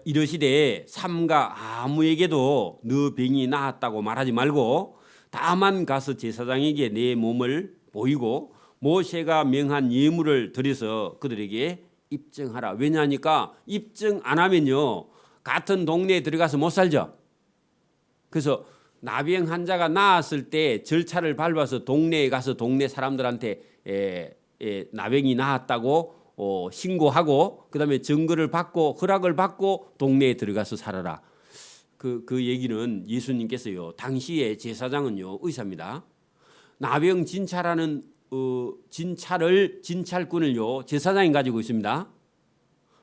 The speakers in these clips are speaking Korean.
이르시되 삼가 아무에게도 너 병이 나았다고 말하지 말고 다만 가서 제사장에게 내 몸을 보이고 모세가 명한 예물을 드려서 그들에게 입증하라. 왜냐하니까 입증 안 하면요 같은 동네에 들어가서 못 살죠. 그래서 나병 환자가 나았을 때 절차를 밟아서 동네에 가서 동네 사람들한테 나병이 나았다고 신고하고 그다음에 증거를 받고 허락을 받고 동네에 들어가서 살아라. 그 얘기는 예수님께서요 당시에 제사장은요 의사입니다. 나병 진찰하는 진찰꾼을요 제사장이 가지고 있습니다.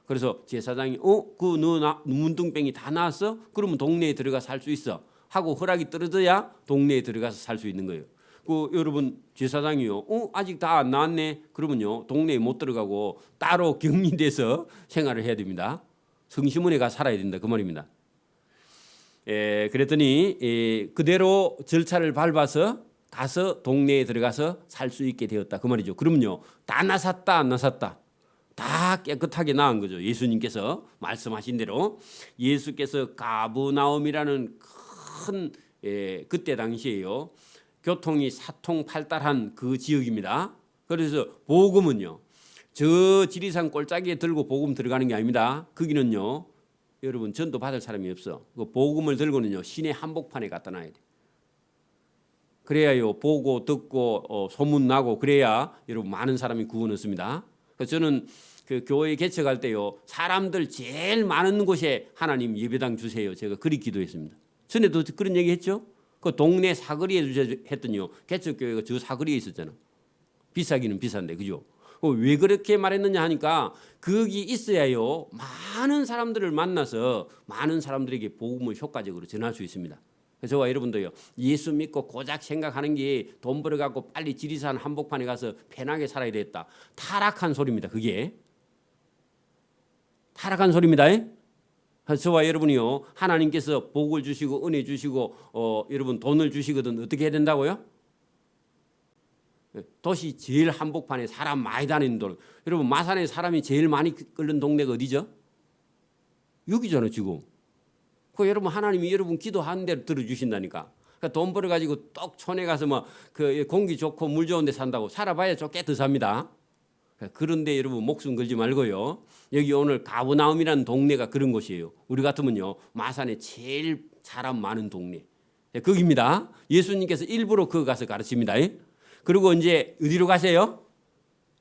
그래서 제사장이 너 문둥병이 다 나았어? 그러면 동네에 들어가 살 수 있어 하고 허락이 떨어져야 동네에 들어가서 살 수 있는 거예요. 여러분 제사장이요 아직 다 안 나왔네 그러면요 동네에 못 들어가고 따로 격리돼서 생활을 해야 됩니다. 성심원에 가 살아야 된다 그 말입니다. 그랬더니 그대로 절차를 밟아서 가서 동네에 들어가서 살 수 있게 되었다 그 말이죠. 그러면요 다 나섰다 안 나섰다 다 깨끗하게 나은 거죠. 예수님께서 말씀하신 대로 예수께서 가브나움이라는 큰 그때 당시에요 교통이 사통팔달한 그 지역입니다. 그래서 복음은요 저 지리산 꼴짜기에 들고 복음 들어가는 게 아닙니다. 거기는요 여러분 전도 받을 사람이 없어. 그 복음을 들고는요 시내 한복판에 갖다 놔야 돼. 그래야요 보고 듣고 소문 나고 그래야 여러분 많은 사람이 구원 얻습니다. 그래서 저는 그 교회 개척할 때요 사람들 제일 많은 곳에 하나님 예배당 주세요. 제가 그리 기도했습니다. 전에도 그런 얘기 했죠. 그 동네 사거리에 주세요 했더니요 개척교회가 저 사거리에 있었잖아. 비싸기는 비싼데 그죠. 왜 그렇게 말했느냐 하니까 거기 있어야요 많은 사람들을 만나서 많은 사람들에게 복음을 효과적으로 전할 수 있습니다. 그래서 저와 여러분도요 예수 믿고 고작 생각하는 게 돈 벌어갖고 빨리 지리산 한복판에 가서 편하게 살아야 되겠다. 타락한 소리입니다. 그게 타락한 소리입니다. 그래서 저와 여러분이요 하나님께서 복을 주시고 은혜 주시고 여러분 돈을 주시거든 어떻게 해야 된다고요? 도시 제일 한복판에 사람 많이 다니는 동 여러분 마산에 사람이 제일 많이 끓는 동네가 어디죠? 여기잖아요 지금. 그 여러분 하나님이 여러분 기도하는 대로 들어주신다니까. 그러니까 돈 벌어가지고 똑 촌에 가서 뭐 그 공기 좋고 물 좋은 데 산다고 살아봐야 좋게 더 삽니다. 그런데 여러분 목숨 걸지 말고요. 여기 오늘 가브나움이라는 동네가 그런 곳이에요. 우리 같으면요 마산에 제일 사람 많은 동네 거기입니다. 예수님께서 일부러 거기 가서 가르칩니다. 그리고 이제 어디로 가세요?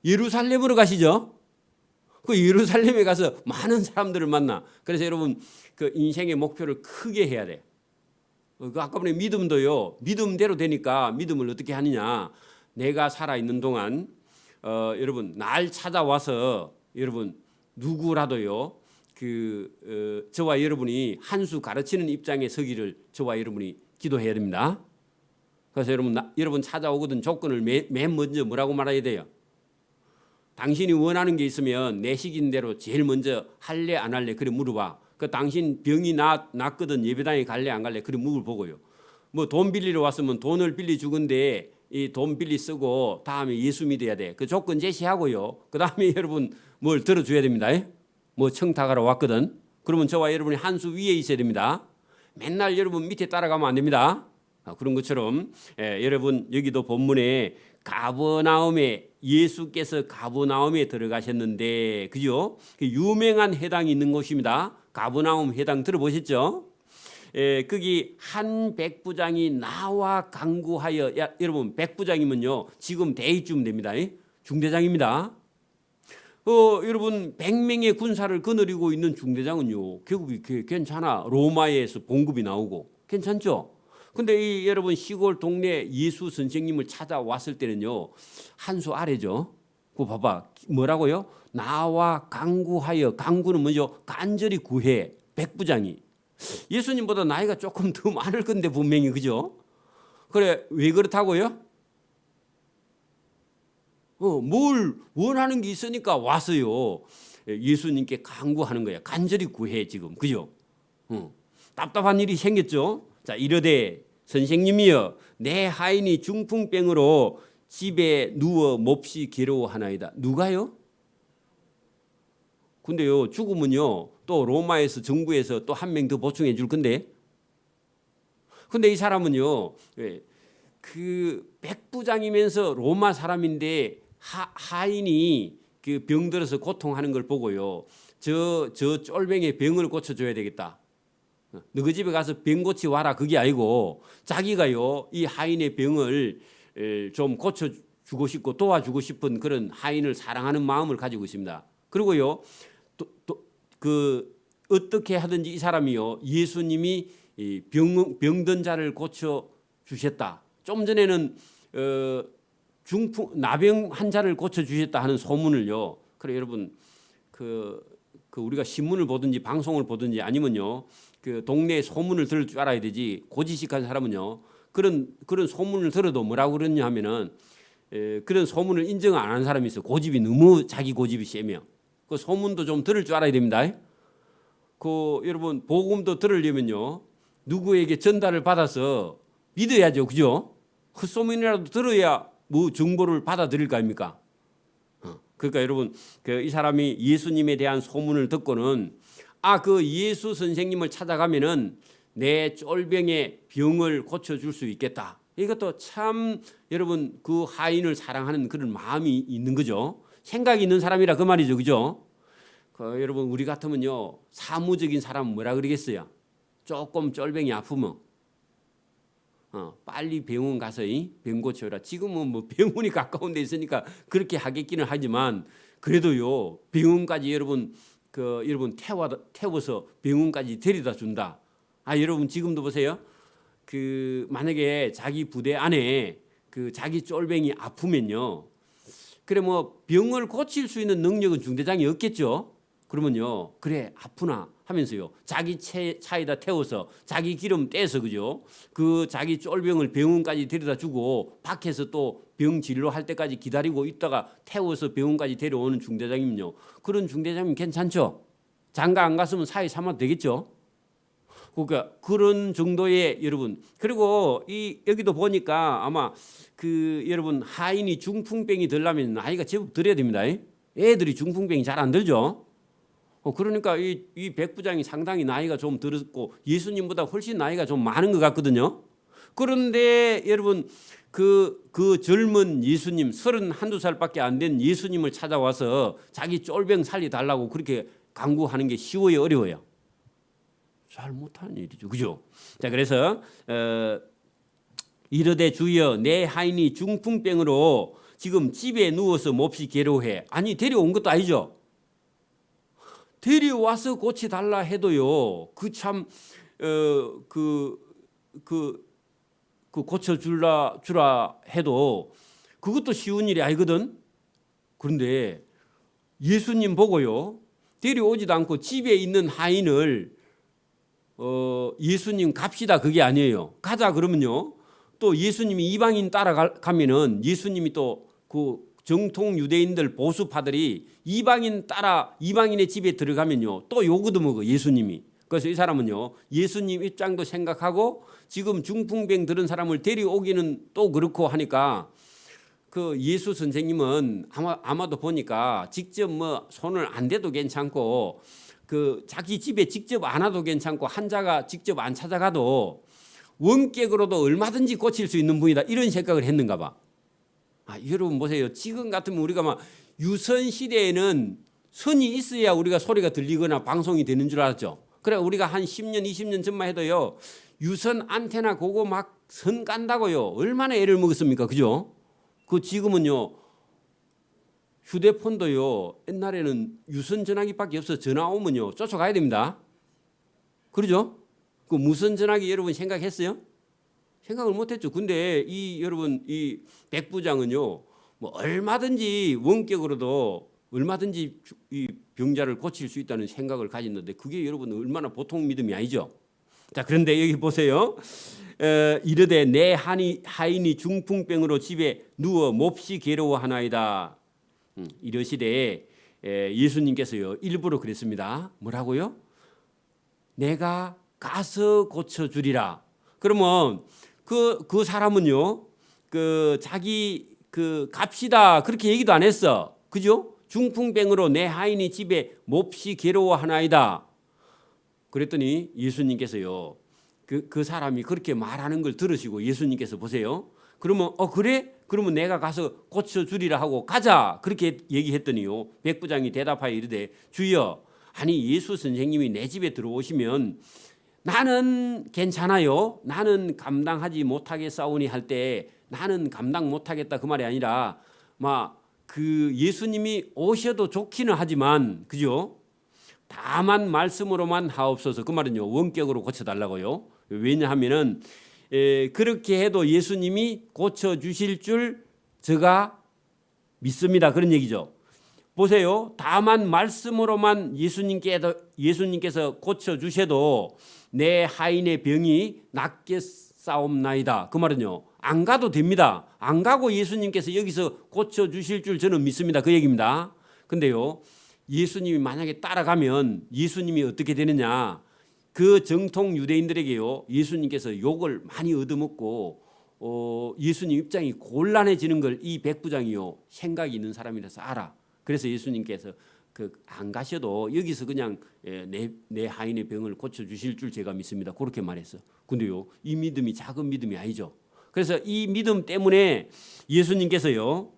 예루살렘으로 가시죠. 그 예루살렘에 가서 많은 사람들을 만나. 그래서 여러분 그 인생의 목표를 크게 해야 돼. 아까 전에 믿음도요 믿음대로 되니까 믿음을 어떻게 하느냐. 내가 살아있는 동안 여러분 날 찾아와서 여러분 누구라도요 저와 여러분이 한 수 가르치는 입장에 서기를 저와 여러분이 기도해야 됩니다. 그래서 여러분 찾아오거든 조건을 맨 먼저 뭐라고 말해야 돼요? 당신이 원하는 게 있으면 내 시킨 대로 제일 먼저 할래 안 할래 그래 물어봐. 그 당신 병이 났거든 예배당에 갈래 안 갈래 그래 물어보고요. 뭐 돈 빌리러 왔으면 돈을 빌려 주건데 이 돈 빌리 쓰고 다음에 예수 믿어야 돼. 그 조건 제시하고요. 그 다음에 여러분 뭘 들어줘야 됩니다. 뭐 청탁하러 왔거든. 그러면 저와 여러분이 한 수 위에 있어야 됩니다. 맨날 여러분 밑에 따라가면 안 됩니다. 그런 것처럼 여러분 여기도 본문에 가버나움에 예수께서 가버나움에 들어가셨는데 그죠? 그 유명한 회당이 있는 곳입니다. 가버나움 회당 들어보셨죠? 거기 한 백부장이 나와 강구하여 여러분 백부장이면요 지금 대위쯤 됩니다. 중대장입니다. 여러분 100명의 군사를 거느리고 있는 중대장은요 계급이 괜찮아. 로마에서 봉급이 나오고 괜찮죠? 근데 여러분 시골 동네 예수 선생님을 찾아왔을 때는요 한 수 아래죠. 그거 봐봐 뭐라고요? 나와 강구하여 강구는 뭐죠? 간절히 구해 백부장이 예수님보다 나이가 조금 더 많을 건데 분명히 그죠? 그래 왜 그렇다고요? 뭘 원하는 게 있으니까 왔어요. 예수님께 간구하는 거야. 간절히 구해 지금 그죠? 답답한 일이 생겼죠. 자 이르되 선생님이여 내 하인이 중풍병으로 집에 누워 몹시 괴로워하나이다. 누가요? 근데요 죽으면요 또 로마에서 정부에서 또 한 명 더 보충해 줄 건데. 근데 이 사람은요 그 백부장이면서 로마 사람인데 하인이 그 병들어서 고통하는 걸 보고요 저 쫄병의 병을 고쳐줘야 되겠다. 너희 집에 가서 병 고치 와라 그게 아니고 자기가요 이 하인의 병을 좀 고쳐주고 싶고 도와주고 싶은 그런 하인을 사랑하는 마음을 가지고 있습니다. 그리고요 그 어떻게 하든지 이 사람이요 예수님이 이 병든 자를 고쳐 주셨다. 좀 전에는 나병 환자를 고쳐 주셨다 하는 소문을요. 그래 여러분 그 우리가 신문을 보든지 방송을 보든지 아니면요 그 동네 소문을 들을 줄 알아야 되지. 고지식한 사람은요 그런 소문을 들어도 뭐라고 그러냐 하면은 그런 소문을 인정 안 하는 사람이 있어. 고집이 너무 자기 고집이 세며 그 소문도 좀 들을 줄 알아야 됩니다. 그 여러분 복음도 들으려면요 누구에게 전달을 받아서 믿어야죠, 그죠? 헛소문이라도 들어야 뭐 정보를 받아들일 거 아닙니까? 그러니까 여러분 이 사람이 예수님에 대한 소문을 듣고는 그 예수 선생님을 찾아가면은 내 쫄병의 병을 고쳐줄 수 있겠다. 이것도 참 여러분 그 하인을 사랑하는 그런 마음이 있는 거죠. 생각이 있는 사람이라 그 말이죠, 그죠? 여러분 우리 같으면요 사무적인 사람은 뭐라 그러겠어요? 조금 쫄병이 아프면 빨리 병원 가서 병 고쳐라. 지금은 뭐 병원이 가까운 데 있으니까 그렇게 하겠기는 하지만 그래도요 병원까지 여러분 여러분 태워서 병원까지 데려다 준다. 여러분 지금도 보세요. 그 만약에 자기 부대 안에 그 자기 쫄병이 아프면요. 그래 뭐 병을 고칠 수 있는 능력은 중대장이 없겠죠. 그러면요 그래 아프나 하면서요 자기 차에다 태워서 자기 기름 떼서 그죠 그 자기 쫄병을 병원까지 데려다 주고 밖에서 또 병 진료할 때까지 기다리고 있다가 태워서 병원까지 데려오는 중대장이면요 그런 중대장이면 괜찮죠. 장가 안 갔으면 사회 삼아도 되겠죠. 그러니까 그런 정도의 여러분 그리고 여기도 보니까 아마 그 여러분 하인이 중풍병이 들려면 나이가 제법 들어야 됩니다. 애들이 중풍병이 잘 안 들죠. 그러니까 이 백부장이 상당히 나이가 좀 들었고 예수님보다 훨씬 나이가 좀 많은 것 같거든요. 그런데 여러분 그 젊은 예수님 31~32살밖에 안 된 예수님을 찾아와서 자기 쫄병 살려달라고 그렇게 간구하는 게 쉬워요, 어려워요? 잘 못하는 일이죠, 그죠? 자 그래서 이르되 주여 내 하인이 중풍병으로 지금 집에 누워서 몹시 괴로워해. 아니 데려온 것도 아니죠. 데려와서 고쳐달라 해도요. 그 참 고쳐주라 해도 그것도 쉬운 일이 아니거든. 그런데 예수님 보고요. 데려오지도 않고 집에 있는 하인을 예수님 갑시다 그게 아니에요. 가자 그러면요. 또 예수님이 이방인 따라가면은 예수님이 또 그 정통 유대인들 보수파들이 이방인의 집에 들어가면요 또 요구도 먹어 예수님이. 그래서 이 사람은요 예수님 입장도 생각하고 지금 중풍병 들은 사람을 데려오기는 또 그렇고 하니까 그 예수 선생님은 아마도 보니까 직접 뭐 손을 안 대도 괜찮고 그 자기 집에 직접 안 와도 괜찮고 환자가 직접 안 찾아가도 원격으로도 얼마든지 고칠 수 있는 분이다 이런 생각을 했는가 봐. 여러분 보세요. 지금 같으면 우리가 막 유선 시대에는 선이 있어야 우리가 소리가 들리거나 방송이 되는 줄 알았죠. 그래 우리가 한 10년 20년 전만 해도요. 유선 안테나 그거 막 선 깐다고요. 얼마나 애를 먹었습니까? 그죠? 그 지금은요. 휴대폰도요. 옛날에는 유선 전화기밖에 없어서 전화 오면요. 쫓아가야 됩니다. 그러죠? 그 무선 전화기 여러분 생각했어요? 생각을 못했죠. 근데 여러분 이 백부장은요, 뭐 얼마든지 원격으로도 얼마든지 이 병자를 고칠 수 있다는 생각을 가졌는데 그게 여러분 얼마나 보통 믿음이 아니죠. 자 그런데 여기 보세요. 이르되 내 하인이 중풍병으로 집에 누워 몹시 괴로워하나이다. 이러시되 예수님께서요 일부러 그랬습니다. 뭐라고요? 내가 가서 고쳐주리라. 그러면 그 사람은요, 자기 갑시다 그렇게 얘기도 안 했어, 그죠? 중풍병으로 내 하인이 집에 몹시 괴로워하나이다. 그랬더니 예수님께서요. 그 사람이 그렇게 말하는 걸 들으시고 예수님께서 보세요. 그러면 그래? 그러면 내가 가서 고쳐주리라 하고 가자. 그렇게 얘기했더니요. 백부장이 대답하여 이르되 주여, 아니 예수 선생님이 내 집에 들어오시면 나는 괜찮아요. 나는 감당하지 못하겠사오니 할 때 나는 감당 못하겠다 그 말이 아니라 그 예수님이 오셔도 좋기는 하지만 그죠? 다만 말씀으로만 하옵소서. 그 말은요. 원격으로 고쳐달라고요. 왜냐하면은 그렇게 해도 예수님이 고쳐주실 줄 제가 믿습니다. 그런 얘기죠. 보세요. 다만 말씀으로만 예수님께서 고쳐주셔도 내 하인의 병이 낫겠사옵나이다. 그 말은요. 안 가도 됩니다. 안 가고 예수님께서 여기서 고쳐주실 줄 저는 믿습니다. 그 얘기입니다. 근데요. 예수님이 만약에 따라가면 예수님이 어떻게 되느냐. 그 정통 유대인들에게요. 예수님께서 욕을 많이 얻어먹고 예수님 입장이 곤란해지는 걸 이 백부장이요. 생각이 있는 사람이라서 알아. 그래서 예수님께서 안 가셔도 여기서 그냥 내 하인의 병을 고쳐주실 줄 제가 믿습니다. 그렇게 말했어. 근데요. 이 믿음이 작은 믿음이 아니죠. 그래서 이 믿음 때문에 예수님께서요.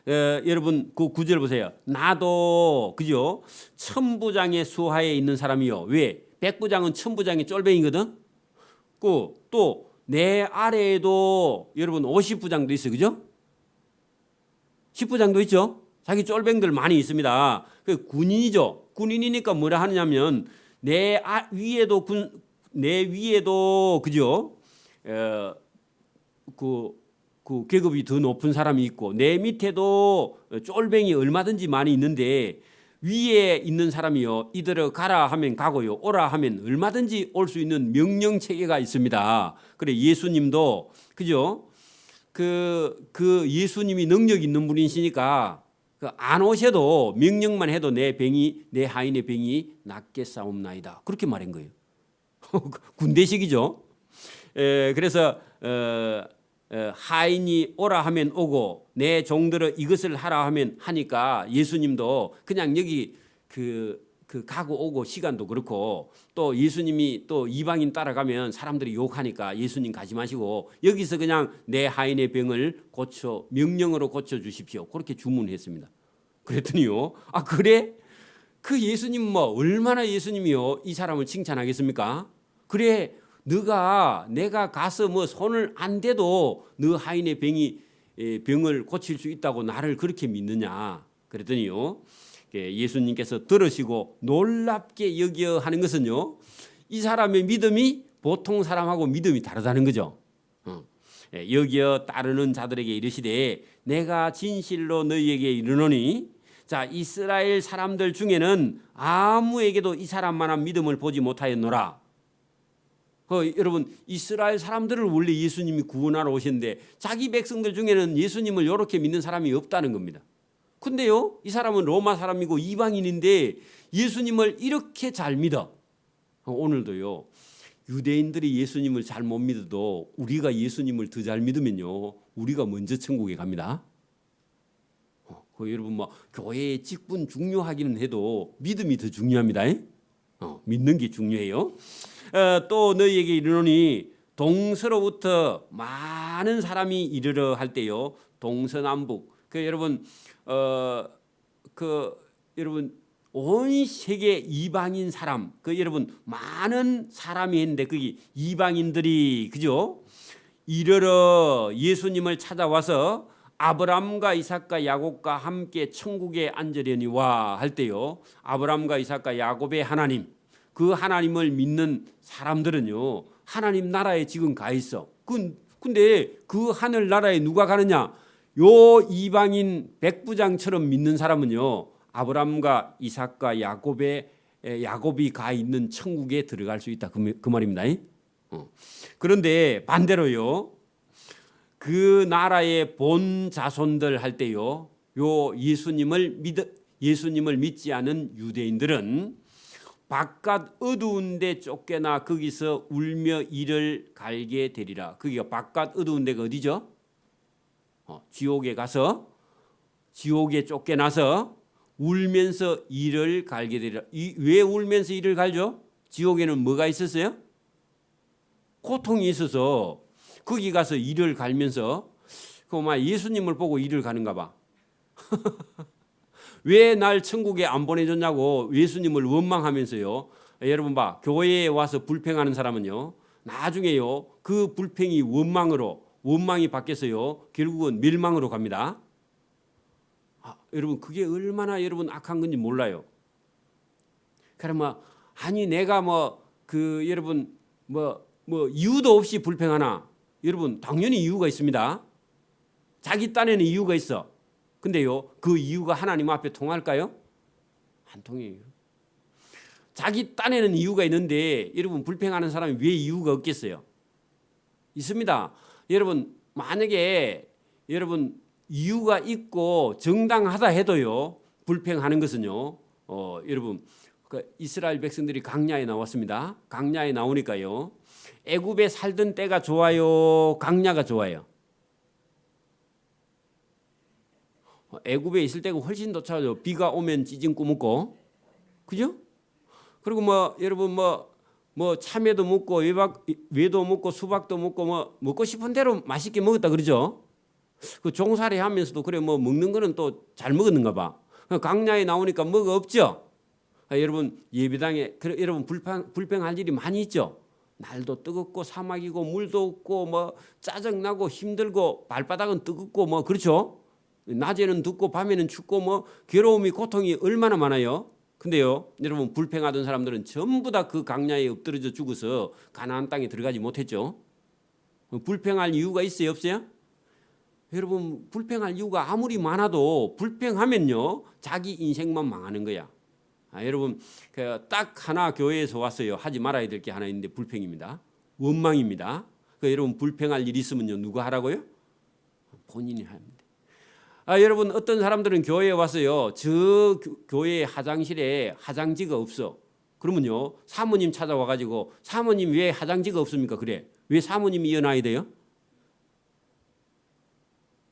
여러분 그 9절 보세요. 나도 그죠? 천부장의 수하에 있는 사람이요. 왜? 백부장은 천부장의 쫄뱅이거든. 또 내 아래에도 여러분 50부장도 있어요. 그죠? 10부장도 있죠. 자기 쫄뱅들 많이 있습니다. 그 군인이죠. 군인이니까 뭐라 하느냐면 내 위에도 그죠? 그 계급이 더 높은 사람이 있고 내 밑에도 쫄뱅이 얼마든지 많이 있는데 위에 있는 사람이요. 이들을 가라 하면 가고요. 오라 하면 얼마든지 올 수 있는 명령 체계가 있습니다. 그래 예수님도 그죠? 그 예수님이 능력 있는 분이시니까 안 오셔도 명령만 해도 내 하인의 병이 낫겠사옵나이다. 그렇게 말한 거예요. 군대식이죠. 그래서 하인이 오라 하면 오고 내 종들을 이것을 하라 하면 하니까 예수님도 그냥 여기 그 가고 오고 시간도 그렇고 또 예수님이 또 이방인 따라가면 사람들이 욕하니까 예수님 가지 마시고 여기서 그냥 내 하인의 병을 명령으로 고쳐 주십시오. 그렇게 주문했습니다. 그랬더니요. 그래? 그 예수님 얼마나 예수님이요 이 사람을 칭찬하겠습니까? 그래. 내가 가서 손을 안 대도 너 하인의 병을 고칠 수 있다고 나를 그렇게 믿느냐. 그랬더니요. 예수님께서 들으시고 놀랍게 여겨 하는 것은요. 이 사람의 믿음이 보통 사람하고 믿음이 다르다는 거죠. 여기어 따르는 자들에게 이르시되 내가 진실로 너희에게 이르노니 자 이스라엘 사람들 중에는 아무에게도 이 사람만한 믿음을 보지 못하였노라. 여러분 이스라엘 사람들을 원래 예수님이 구원하러 오셨는데 자기 백성들 중에는 예수님을 이렇게 믿는 사람이 없다는 겁니다. 근데요 이 사람은 로마 사람이고 이방인인데 예수님을 이렇게 잘 믿어. 오늘도요 유대인들이 예수님을 잘 못 믿어도 우리가 예수님을 더 잘 믿으면요 우리가 먼저 천국에 갑니다. 여러분 교회의 직분 중요하기는 해도 믿음이 더 중요합니다. 믿는 게 중요해요. 또 너희에게 이르노니 동서로부터 많은 사람이 이르러 할 때요 동서남북 여러분 여러분 온 세계 이방인 사람 여러분 많은 사람이 있는데 거기 이방인들이 그죠? 이르러 예수님을 찾아와서 아브라함과 이삭과 야곱과 함께 천국에 앉으려니와 할 때요 아브라함과 이삭과 야곱의 하나님 그 하나님을 믿는 사람들은요 하나님 나라에 지금 가 있어. 근데 그 하늘 나라에 누가 가느냐? 요 이방인 백부장처럼 믿는 사람은요 아브라함과 이삭과 야곱이 가 있는 천국에 들어갈 수 있다. 그 말입니다. 그런데 반대로요 그 나라의 본 자손들 할 때요 요 예수님을 믿지 않은 유대인들은 바깥 어두운 데 쫓겨나 거기서 울며 이를 갈게 되리라. 거기가 바깥 어두운 데가 어디죠? 지옥에 가서 지옥에 쫓겨나서 울면서 이를 갈게 되리라. 왜 울면서 이를 갈죠? 지옥에는 뭐가 있었어요? 고통이 있어서 거기 가서 이를 갈면서 예수님을 보고 이를 가는가 봐. 왜 날 천국에 안 보내줬냐고 예수님을 원망하면서요. 여러분 봐, 교회에 와서 불평하는 사람은요, 나중에요 그 불평이 원망이 바뀌어서요 결국은 멸망으로 갑니다. 여러분 그게 얼마나 여러분 악한 건지 몰라요. 그러면 아니 내가 여러분 이유도 없이 불평하나? 여러분 당연히 이유가 있습니다. 자기 딴에는 이유가 있어. 근데요 그 이유가 하나님 앞에 통할까요? 안 통해요. 자기 딴에는 이유가 있는데 여러분 불평하는 사람이 왜 이유가 없겠어요? 있습니다. 여러분 만약에 여러분 이유가 있고 정당하다 해도요 불평하는 것은요 여러분 이스라엘 백성들이 광야에 나왔습니다. 광야에 나오니까요 애굽에 살던 때가 좋아요, 광야가 좋아요? 애굽에 있을 때가 훨씬 더 좋아요. 비가 오면 찌짐 꾸먹고, 그죠? 그리고 여러분 참외도 먹고 외도 먹고 수박도 먹고 먹고 싶은 대로 맛있게 먹었다 그러죠. 그 종살이 하면서도 그래 먹는 거는 또 잘 먹었는가 봐. 광야에 나오니까 뭐가 없죠. 여러분 예배당에 여러분 불평할 일이 많이 있죠. 날도 뜨겁고 사막이고 물도 없고 짜증나고 힘들고 발바닥은 뜨겁고 그렇죠. 낮에는 덥고 밤에는 춥고 괴로움이 고통이 얼마나 많아요. 근데요 여러분 불평하던 사람들은 전부 다 그 광야에 엎드러져 죽어서 가나안 땅에 들어가지 못했죠. 불평할 이유가 있어요, 없어요? 여러분 불평할 이유가 아무리 많아도 불평하면요 자기 인생만 망하는 거야. 여러분 딱 하나 교회에서 왔어요. 하지 말아야 될 게 하나 있는데 불평입니다. 원망입니다. 여러분 불평할 일 있으면요 누가 하라고요? 본인이 합니다. 여러분 어떤 사람들은 교회에 왔어요. 저 교회 화장실에 화장지가 없어. 그러면요 사모님 찾아와가지고 사모님 왜 화장지가 없습니까? 그래. 왜 사모님이 이어놔야 돼요?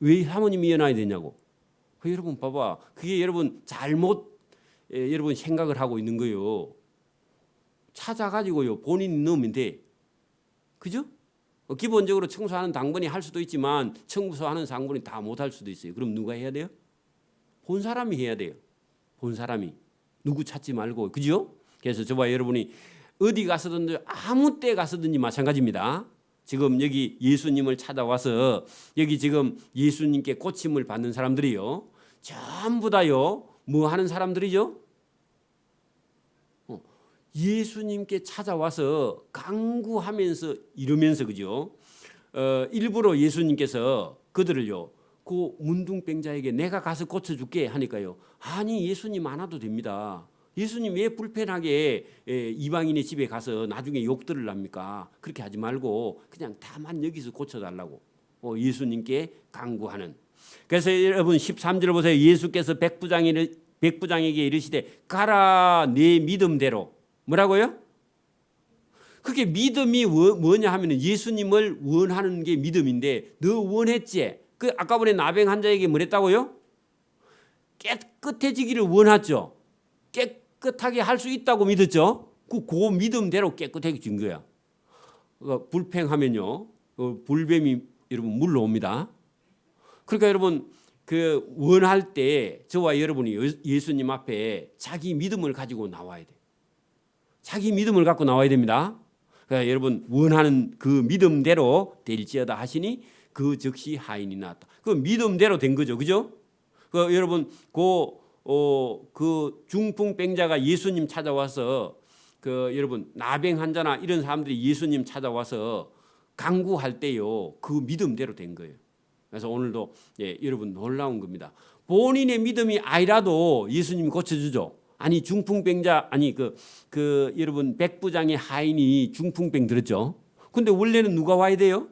왜 사모님이 이어놔야 되냐고. 여러분 봐봐. 그게 여러분 잘못 여러분 생각을 하고 있는 거예요. 찾아가지고요 본인이 넣으면 돼. 그죠? 기본적으로 청소하는 당번이 할 수도 있지만 청소하는 당번이 다 못할 수도 있어요. 그럼 누가 해야 돼요? 본 사람이 해야 돼요. 본 사람이. 누구 찾지 말고. 그죠? 그래서 저와 여러분이 어디 가서든지 아무 때 가서든지 마찬가지입니다. 지금 여기 예수님을 찾아와서 여기 지금 예수님께 고침을 받는 사람들이요 전부 다요 뭐 하는 사람들이죠? 예수님께 찾아와서 강구하면서 이러면서 그죠? 일부러 예수님께서 그들을요 그 문둥병자에게 내가 가서 고쳐줄게 하니까요 아니 예수님 안 와도 됩니다. 예수님 왜 불편하게 이방인의 집에 가서 나중에 욕 들으랍니까? 그렇게 하지 말고 그냥 다만 여기서 고쳐달라고 예수님께 강구하는. 그래서 여러분 13절 보세요. 예수께서 백부장에게 이르시되 가라 내 믿음대로. 뭐라고요? 그게 믿음이 뭐냐 하면 예수님을 원하는 게 믿음인데 너 원했지? 그 아까 전에 나병 환자에게 뭐랬다고요? 깨끗해지기를 원하죠. 깨끗하게 할 수 있다고 믿었죠. 그 믿음대로 깨끗해진 거야. 불평하면요 불뱀이 여러분 물러옵니다. 그러니까 여러분 원할 때 저와 여러분이 예수님 앞에 자기 믿음을 가지고 나와야 돼. 자기 믿음을 갖고 나와야 됩니다. 그러니까 여러분 원하는 그 믿음대로 될지어다 하시니 그 즉시 하인이 나왔다. 그 믿음대로 된 거죠, 그죠? 여러분 그 중풍병자가 예수님 찾아와서 여러분 나병 환자나 이런 사람들이 예수님 찾아와서 강구할 때요 그 믿음대로 된 거예요. 그래서 오늘도 여러분 놀라운 겁니다. 본인의 믿음이 아니라도 예수님이 고쳐주죠. 아니 중풍병자 여러분 백부장의 하인이 중풍병 들었죠. 근데 원래는 누가 와야 돼요?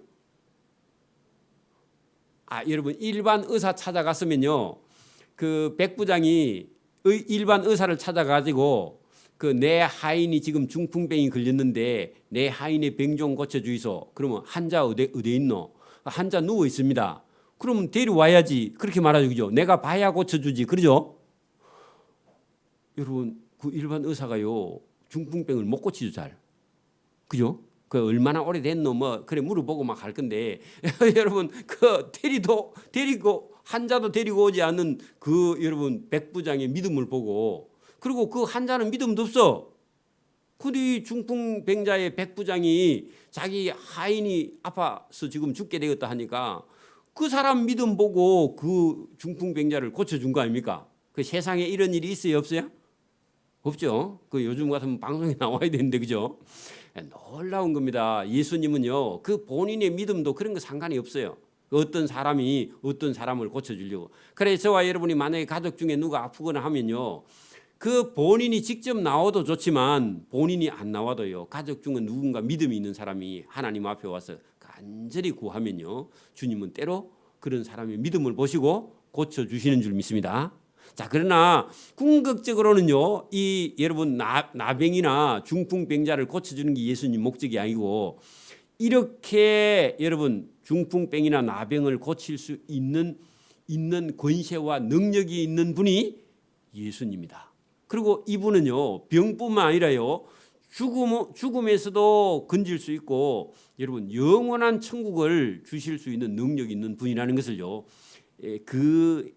여러분 일반 의사 찾아갔으면요 그 백부장이 일반 의사를 찾아가지고 내 하인이 지금 중풍병이 걸렸는데 내 하인의 병 좀 고쳐주이소. 그러면 환자 어디 있노? 환자 누워 있습니다. 그러면 데려와야지. 그렇게 말하죠. 그죠? 내가 봐야 고쳐주지. 그러죠? 여러분, 그 일반 의사가요, 중풍병을 못 고치죠, 잘. 그죠? 그 얼마나 오래됐노 뭐 그래 물어보고 막 할 건데 여러분 그 데리고 환자도 데리고 오지 않는 그 여러분 백부장의 믿음을 보고 그리고 그 환자는 믿음도 없어. 근데 이 중풍병자의 백부장이 자기 하인이 아파서 지금 죽게 되었다 하니까 그 사람 믿음 보고 그 중풍병자를 고쳐준 거 아닙니까? 그 세상에 이런 일이 있어요, 없어요? 없죠. 그 요즘 같으면 방송에 나와야 되는데 그죠? 놀라운 겁니다. 예수님은요, 그 본인의 믿음도 그런 거 상관이 없어요. 어떤 사람이 어떤 사람을 고쳐주려고. 그래서 저와 여러분이 만약에 가족 중에 누가 아프거나 하면요, 그 본인이 직접 나와도 좋지만 본인이 안 나와도요, 가족 중에 누군가 믿음이 있는 사람이 하나님 앞에 와서 간절히 구하면요, 주님은 때로 그런 사람의 믿음을 보시고 고쳐주시는 줄 믿습니다. 자, 그러나 궁극적으로는요, 이 여러분 나병이나 중풍병자를 고쳐주는 게 예수님 목적이 아니고 이렇게 여러분 중풍병이나 나병을 고칠 수 있는 권세와 능력이 있는 분이 예수님이다. 그리고 이분은요, 병뿐만 아니라요, 죽음에서도 건질 수 있고 여러분 영원한 천국을 주실 수 있는 능력이 있는 분이라는 것을요, 그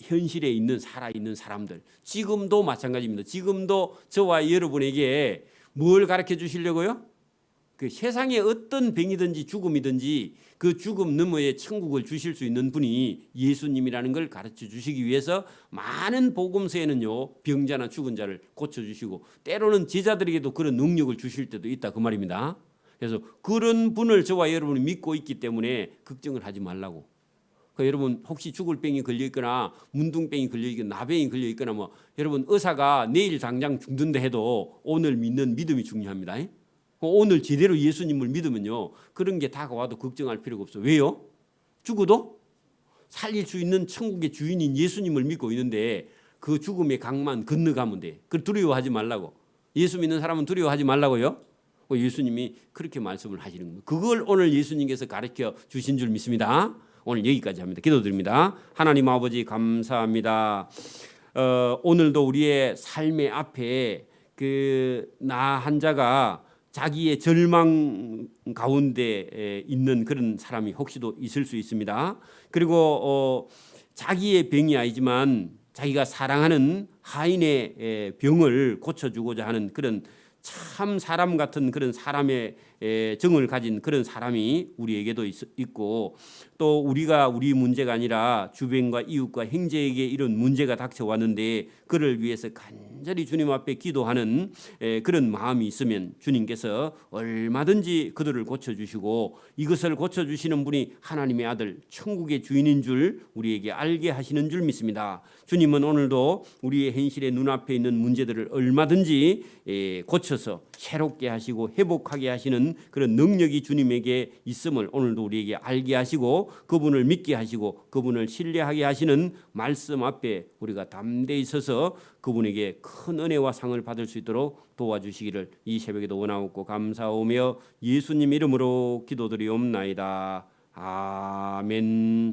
현실에 있는 살아있는 사람들 지금도 마찬가지입니다. 지금도 저와 여러분에게 뭘 가르쳐 주시려고요? 그 세상에 어떤 병이든지 죽음이든지 그 죽음 너머에 천국을 주실 수 있는 분이 예수님이라는 걸 가르쳐 주시기 위해서 많은 복음서에는요, 병자나 죽은 자를 고쳐 주시고 때로는 제자들에게도 그런 능력을 주실 때도 있다 그 말입니다. 그래서 그런 분을 저와 여러분이 믿고 있기 때문에 걱정을 하지 말라고. 여러분 혹시 죽을 병이 걸려 있거나 문둥병이 걸려 있거나 나병이 걸려 있거나 뭐 여러분 의사가 내일 당장 죽는다 해도 오늘 믿는 믿음이 중요합니다. 오늘 제대로 예수님을 믿으면요, 그런 게 다가와도 걱정할 필요가 없어. 왜요? 죽어도 살릴 수 있는 천국의 주인인 예수님을 믿고 있는데 그 죽음의 강만 건너가면 돼. 그걸 두려워하지 말라고. 예수 믿는 사람은 두려워하지 말라고요. 예수님이 그렇게 말씀을 하시는 겁니다. 그걸 오늘 예수님께서 가르쳐 주신 줄 믿습니다. 오늘 여기까지 합니다. 기도드립니다. 하나님 아버지 감사합니다. 오늘도 우리의 삶의 앞에 그 나 환자가 자기의 절망 가운데 있는 그런 사람이 혹시도 있을 수 있습니다. 그리고 자기의 병이 아니지만 자기가 사랑하는 하인의 병을 고쳐주고자 하는 그런 참 사람 같은 그런 사람의 정을 가진 그런 사람이 우리에게도 있고 또 우리가 우리 문제가 아니라 주변과 이웃과 형제에게 이런 문제가 닥쳐왔는데 그를 위해서 간절히 주님 앞에 기도하는 그런 마음이 있으면 주님께서 얼마든지 그들을 고쳐주시고 이것을 고쳐주시는 분이 하나님의 아들 천국의 주인인 줄 우리에게 알게 하시는 줄 믿습니다. 주님은 오늘도 우리의 현실의 눈앞에 있는 문제들을 얼마든지 고쳐서 새롭게 하시고 회복하게 하시는 그런 능력이 주님에게 있음을 오늘도 우리에게 알게 하시고 그분을 믿게 하시고 그분을 신뢰하게 하시는 말씀 앞에 우리가 담대히 서서 그분에게 큰 은혜와 상을 받을 수 있도록 도와주시기를 이 새벽에도 원하옵고 감사하며 예수님 이름으로 기도드리옵나이다. 아멘.